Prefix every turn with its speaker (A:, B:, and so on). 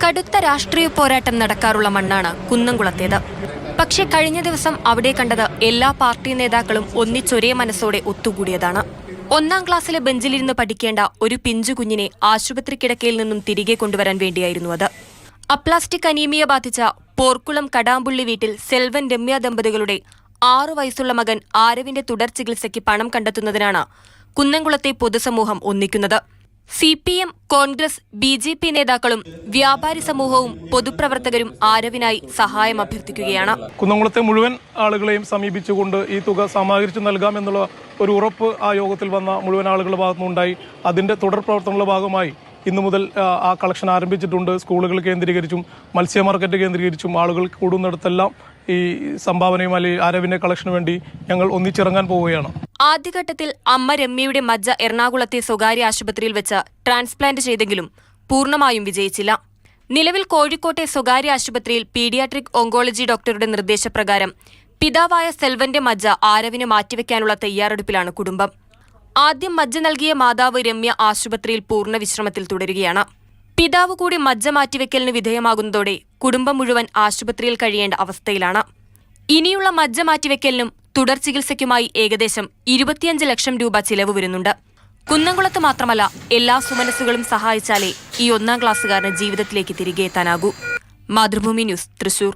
A: കടുത്ത രാഷ്ട്രീയ പോരാട്ടം നടക്കാറുള്ള മണ്ണാണ് കുന്നംകുളത്തേത്. പക്ഷെ കഴിഞ്ഞ ദിവസം അവിടെ കണ്ടത് എല്ലാ പാർട്ടി നേതാക്കളും ഒന്നിച്ചൊരേ മനസ്സോടെ ഒത്തുകൂടിയതാണ്. 1ാം ക്ലാസ്സിലെ ബെഞ്ചിലിരുന്ന് പഠിക്കേണ്ട ഒരു പിഞ്ചു കുഞ്ഞിനെ ആശുപത്രി കിടക്കയിൽ നിന്നും തിരികെ കൊണ്ടുവരാൻ വേണ്ടിയായിരുന്നു അത്. അപ്ലാസ്റ്റിക് അനീമിയ ബാധിച്ച പോർക്കുളം കടാമ്പുള്ളി വീട്ടിൽ സെൽവൻ രമ്യ ദമ്പതികളുടെ 6 വയസ്സുള്ള മകൻ ആരവിന്റെ തുടർ ചികിത്സയ്ക്ക് പണം കണ്ടെത്തുന്നതിനാണ് കുന്നംകുളത്തെ പൊതുസമൂഹം ഒന്നിക്കുന്നത്. CPM, കോൺഗ്രസ്, BJP നേതാക്കളും വ്യാപാരി സമൂഹവും പൊതുപ്രവർത്തകരും ആരവിനായി സഹായം അഭ്യർത്ഥിക്കുകയാണ്.
B: കുന്നംകുളത്തെ മുഴുവൻ ആളുകളെയും സമീപിച്ചുകൊണ്ട് ഈ തുക സമാഹരിച്ചു നൽകാമെന്നുള്ള ഒരു ഉറപ്പ് ആ യോഗത്തിൽ വന്ന മുഴുവൻ ആളുകളുടെ ഭാഗത്തുനിന്നുണ്ടായി. അതിന്റെ തുടർ പ്രവർത്തനങ്ങളുടെ ഭാഗമായി ഇന്നു മുതൽ ആ കളക്ഷൻ ആരംഭിച്ചിട്ടുണ്ട്. സ്കൂളുകൾ കേന്ദ്രീകരിച്ചും മത്സ്യ മാർക്കറ്റ് കേന്ദ്രീകരിച്ചും ആളുകൾ കൂടുന്നിടത്തെല്ലാം ഈ സംഭാവനയും അല്ലെങ്കിൽ ആരവിന്റെ കളക്ഷന് വേണ്ടി ഞങ്ങൾ ഒന്നിച്ചിറങ്ങാൻ പോവുകയാണ്.
A: ആദ്യഘട്ടത്തിൽ അമ്മ രമ്യയുടെ മജ്ജ എറണാകുളത്തെ സ്വകാര്യ ആശുപത്രിയിൽ വെച്ച് ട്രാൻസ്പ്ലാന്റ് ചെയ്തെങ്കിലും പൂർണ്ണമായും വിജയിച്ചില്ല. നിലവിൽ കോഴിക്കോട്ടെ സ്വകാര്യ ആശുപത്രിയിൽ പീഡിയാട്രിക് ഓങ്കോളജി ഡോക്ടറുടെ നിർദ്ദേശപ്രകാരം പിതാവായ സെൽവന്റെ മജ്ജ ആരവിന് മാറ്റിവെക്കാനുള്ള തയ്യാറെടുപ്പിലാണ് കുടുംബം. ആദ്യം മജ്ജ നൽകിയ മാതാവ് രമ്യ ആശുപത്രിയിൽ പൂർണ്ണ വിശ്രമത്തിൽ തുടരുകയാണ്. പിതാവ് കൂടി മജ്ജ മാറ്റിവെക്കലിന് വിധേയമാകുന്നതോടെ കുടുംബം മുഴുവൻ ആശുപത്രിയിൽ കഴിയേണ്ട അവസ്ഥയിലാണ്. ഇനിയുള്ള മജ്ജ മാറ്റിവെക്കലിനും തുടർ ചികിത്സയ്ക്കുമായി ഏകദേശം 25 ലക്ഷം രൂപ ചിലവ് വരുന്നുണ്ട്. കുന്നംകുളത്ത് മാത്രമല്ല, എല്ലാ സുമനസ്സുകളും സഹായിച്ചാലേ ഈ 1ാം ക്ലാസ്സുകാരന് ജീവിതത്തിലേക്ക് തിരികെ എത്താനാകൂ. മാതൃഭൂമി ന്യൂസ്, തൃശൂർ.